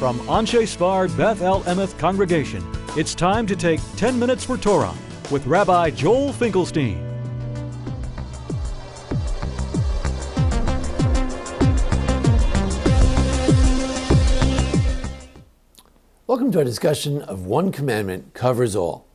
From Anshei Sphard-Beth Emeth congregation, it's time to take 10 minutes for Torah with Rabbi Joel Finkelstein. Welcome to our discussion of one commandment covers all.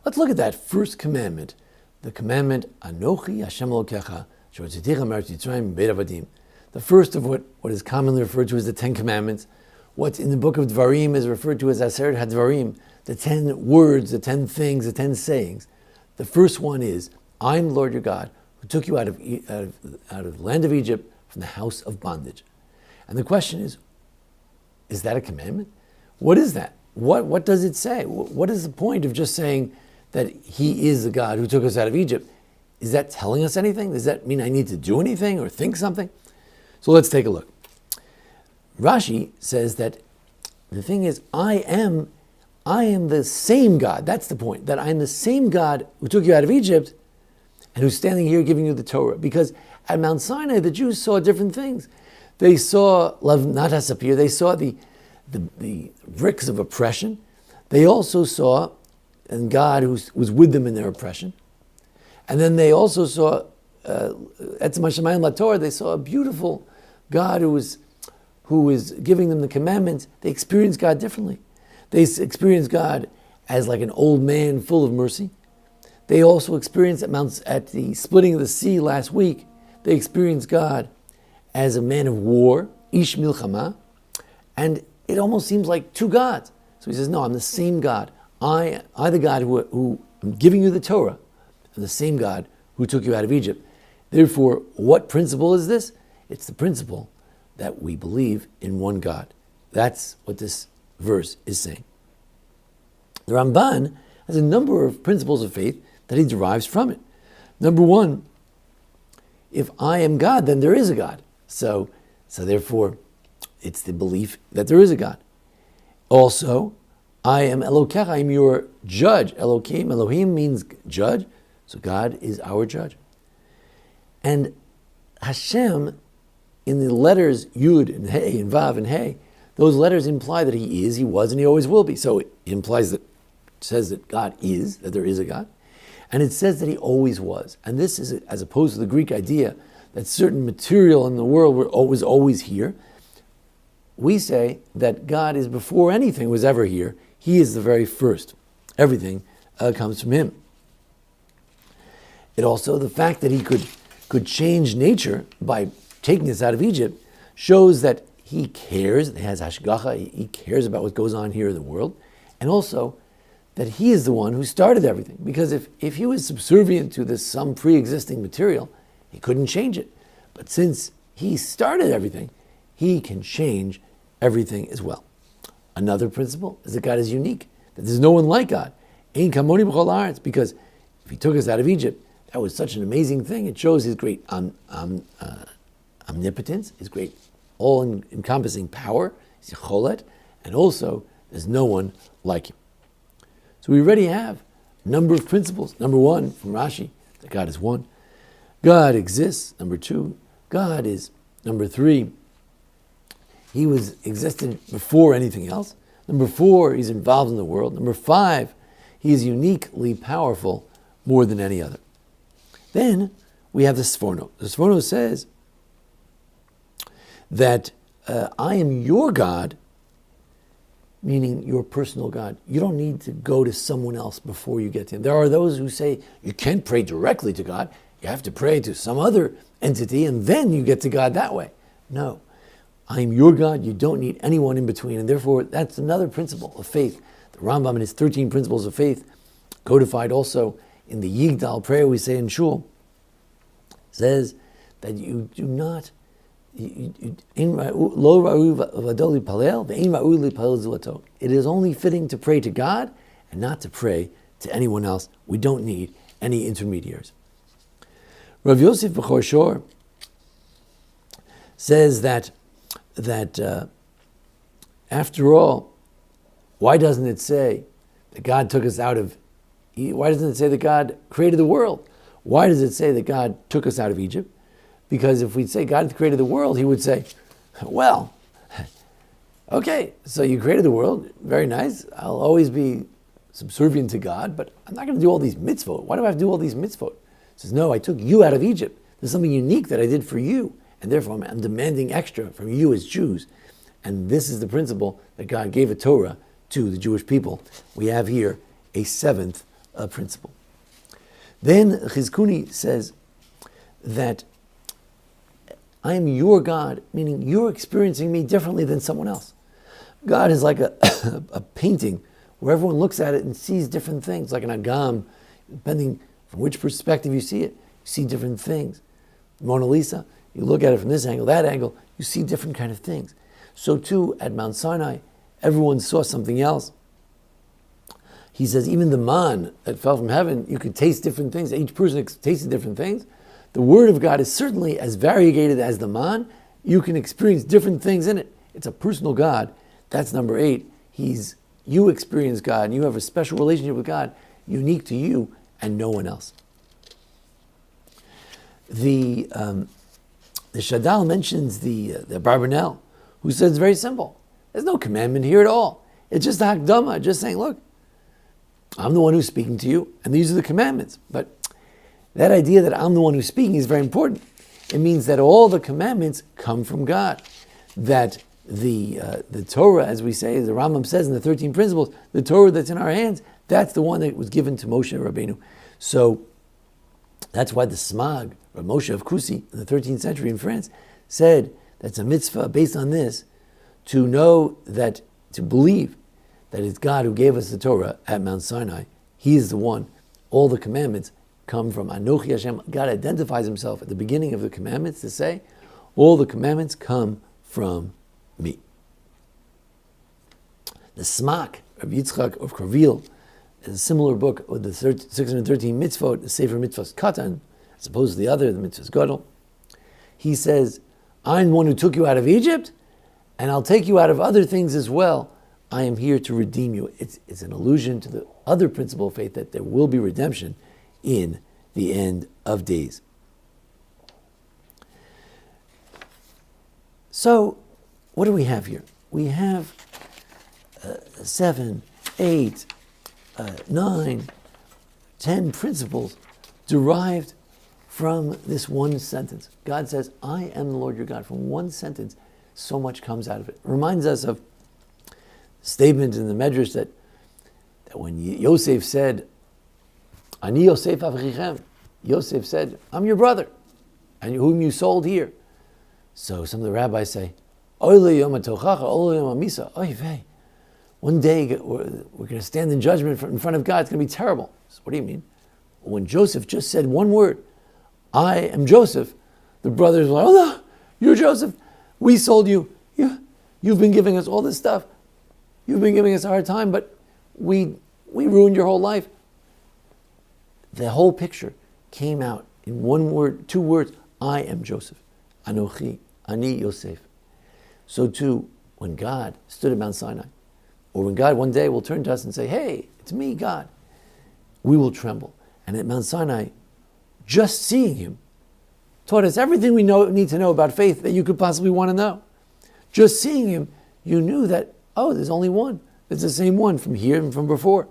Let's look at that first commandment, the commandment Anochi Hashem Elokecha Shehotzitecha Me'eretz Mitzrayim Beit Avadim. The first of what is commonly referred to as the 10 Commandments. What in the book of Dvarim is referred to as Aseret HaDvarim, the 10 words, the 10 things, the 10 sayings. The first one is, I'm Lord your God, who took you out of the land of Egypt from the house of bondage. And the question is that a commandment? What is that? What does it say? What is the point of just saying that he is the God who took us out of Egypt? Is that telling us anything? Does that mean I need to do anything or think something? So let's take a look. Rashi says that the thing is, I am the same God. That's the point, that I am the same God who took you out of Egypt and who's standing here giving you the Torah. Because at Mount Sinai, the Jews saw different things. They saw Lav Natas appear. They saw the bricks of oppression. They also saw and God who was with them in their oppression. And then they also saw Etzem HaShamayim LaTorah. They saw a beautiful God who was giving them the commandments. They experienced God differently. They experienced God as like an old man full of mercy. They also experienced at the splitting of the sea last week, they experienced God as a man of war, Ish Milchama, and it almost seems like two gods. So he says, no, I'm the same God. I the God who am giving you the Torah, am the same God who took you out of Egypt. Therefore, what principle is this? It's the principle that we believe in one God. That's what this verse is saying. The Ramban has a number of principles of faith that he derives from it. Number one, if I am God, then there is a God. So therefore, it's the belief that there is a God. Also, I am Elokecha, I am your judge. Elohim means judge, so God is our judge. And Hashem, in the letters Yud and Hey and Vav and Hey, those letters imply that he is, he was, and he always will be. So it says that God is, that there is a God. And it says that he always was. And this is, as opposed to the Greek idea that certain material in the world was always here. We say that God is before anything was ever here. He is the very first. Everything comes from him. It also, the fact that he could change nature by taking us out of Egypt shows that he cares, he has hashgacha, he cares about what goes on here in the world, and also that he is the one who started everything. Because if he was subservient to some pre-existing material, he couldn't change it. But since he started everything, he can change everything as well. Another principle is that God is unique, that there's no one like God. Ein kamoni b'chol haaretz, because if he took us out of Egypt, that was such an amazing thing. It shows his great omnipotence, his great all-encompassing power, his cholet, and also there's no one like him. So we already have a number of principles. Number one, from Rashi, that God is one. God exists. Number two, God is. Number three, he existed before anything else. Number four, he's involved in the world. Number five, he is uniquely powerful more than any other. Then we have the Sforno. The Sforno says that I am your God, meaning your personal God. You don't need to go to someone else before you get to him. There are those who say you can't pray directly to God. You have to pray to some other entity and then you get to God that way. No. I am your God. You don't need anyone in between. And therefore, that's another principle of faith. The Rambam in his 13 principles of faith, codified also in the Yigdal prayer we say in Shul, says that you do not, it is only fitting to pray to God and not to pray to anyone else. We don't need any intermediaries. Rav Yosef B'chor Shor says that after all, why doesn't it say that God took us out of, why doesn't it say that God created the world? Why does it say that God took us out of Egypt? Because if we'd say God created the world, he would say, well, Okay, so you created the world, very nice. I'll always be subservient to God, but I'm not going to do all these mitzvot. Why do I have to do all these mitzvot? He says, no, I took you out of Egypt. There's something unique that I did for you, and therefore I'm demanding extra from you as Jews. And this is the principle that God gave a Torah to the Jewish people. We have here a seventh principle. Then Chizkuni says that I am your God, meaning you're experiencing me differently than someone else. God is like a painting where everyone looks at it and sees different things, like an agam, depending from which perspective you see it, you see different things. Mona Lisa, you look at it from this angle, that angle, you see different kind of things. So too, at Mount Sinai, everyone saw something else. He says even the man that fell from heaven, you could taste different things. Each person tasted different things. The Word of God is certainly as variegated as the man. You can experience different things in it. It's a personal God. That's number 8. You experience God, and you have a special relationship with God, unique to you and no one else. The Shadal mentions the Barbanel, who says it's very simple. There's no commandment here at all. It's just a hakdama, just saying, look, I'm the one who's speaking to you, and these are the commandments. But that idea that I'm the one who's speaking is very important. It means that all the commandments come from God. That the Torah, as we say, the Rambam says in the 13 principles, the Torah that's in our hands, that's the one that was given to Moshe Rabbeinu. So that's why the Smag, or Moshe of Kusi, in the 13th century in France, said that's a mitzvah based on this, to know that, to believe that it's God who gave us the Torah at Mount Sinai. He is the one. All the commandments come from Anochi Hashem. God identifies himself at the beginning of the commandments to say, all the commandments come from me. The Smak of Yitzchak of Kravil is a similar book with the 613 mitzvot, the Sefer Mitzvahs Katan, as opposed to the other, the Mitzvahs Gadol. He says, I'm the one who took you out of Egypt, and I'll take you out of other things as well. I am here to redeem you. It's an allusion to the other principle of faith that there will be redemption in the end of days. So, what do we have here? We have 7, 8, 9, 10 principles derived from this one sentence. God says, I am the Lord your God. From one sentence, so much comes out of it. It reminds us of a statement in the Medrash that when Yosef said, Ani Yosef Avrichem, Yosef said, I'm your brother, and whom you sold here. So some of the rabbis say, one day we're going to stand in judgment in front of God. It's going to be terrible. So what do you mean? When Joseph just said one word, I am Joseph, the brothers were like, oh no, you're Joseph. We sold you. You've been giving us all this stuff. You've been giving us a hard time, but we ruined your whole life. The whole picture came out in one word, 2 words, I am Joseph. Anochi, Ani Yosef. So too, when God stood at Mount Sinai, or when God one day will turn to us and say, hey, it's me, God, we will tremble. And at Mount Sinai, just seeing him taught us everything we need to know about faith that you could possibly want to know. Just seeing him, you knew that, oh, there's only one. It's the same one from here and from before.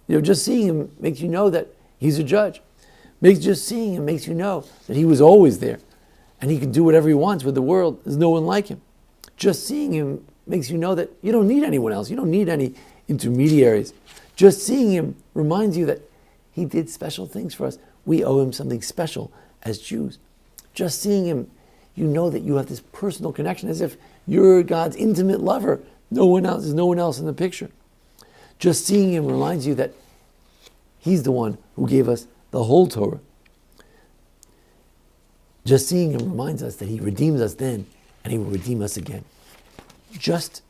Just seeing him makes you know that he's a judge. Just seeing him makes you know that he was always there and he can do whatever he wants with the world. There's no one like him. Just seeing him makes you know that you don't need anyone else. You don't need any intermediaries. Just seeing him reminds you that he did special things for us. We owe him something special as Jews. Just seeing him, you know that you have this personal connection as if you're God's intimate lover. No one else, there's no one else in the picture. Just seeing him reminds you that he's the one who gave us the whole Torah. Just seeing him reminds us that he redeemed us then and he will redeem us again. Just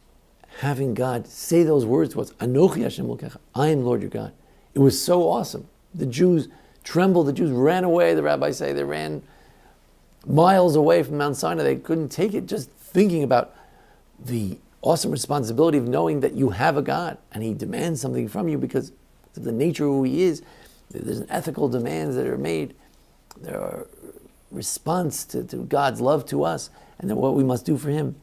having God say those words to us, Anochi Hashem Elokecha, I am Lord your God. It was so awesome. The Jews trembled, the Jews ran away, the rabbis say they ran miles away from Mount Sinai. They couldn't take it, just thinking about the awesome responsibility of knowing that you have a God and he demands something from you because of the nature of who he is. There's an ethical demands that are made. There are response to God's love to us and then what we must do for him.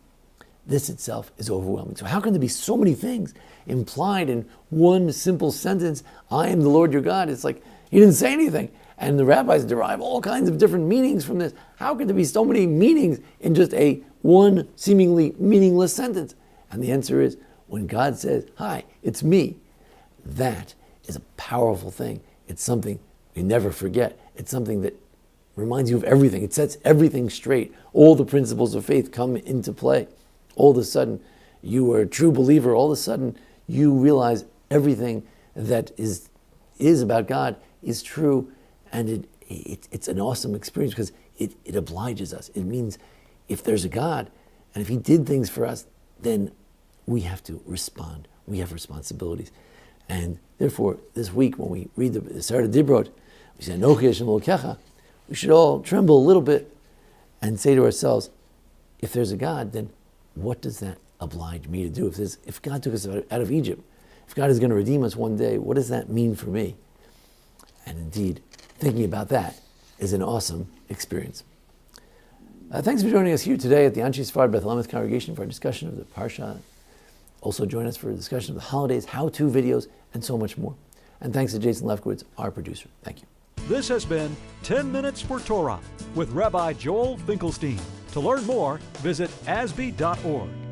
this itself is overwhelming. So how can there be so many things implied in one simple sentence, I am the Lord your God? It's like he didn't say anything. And the rabbis derive all kinds of different meanings from this. How could there be so many meanings in just a one seemingly meaningless sentence? And the answer is, when God says, hi, it's me, that is a powerful thing. It's something we never forget. It's something that reminds you of everything. It sets everything straight. All the principles of faith come into play. All of a sudden, you are a true believer. All of a sudden, you realize everything that is about God is true. And it's an awesome experience because it obliges us. It means if there's a God, and if he did things for us, then we have to respond. We have responsibilities. And therefore, this week, when we read the Sphard-Beth, we say, Anochi Hashem Elokecha, we should all tremble a little bit and say to ourselves, if there's a God, then what does that oblige me to do? If God took us out of Egypt, if God is going to redeem us one day, what does that mean for me? And indeed, thinking about that is an awesome experience. Thanks for joining us here today at the Anshei Sphard-Beth Emeth congregation for a discussion of the Parsha. Also join us for a discussion of the holidays, how-to videos, and so much more. And thanks to Jason Lefkowitz, our producer. Thank you. This has been 10 Minutes for Torah with Rabbi Joel Finkelstein. To learn more, visit asb.org.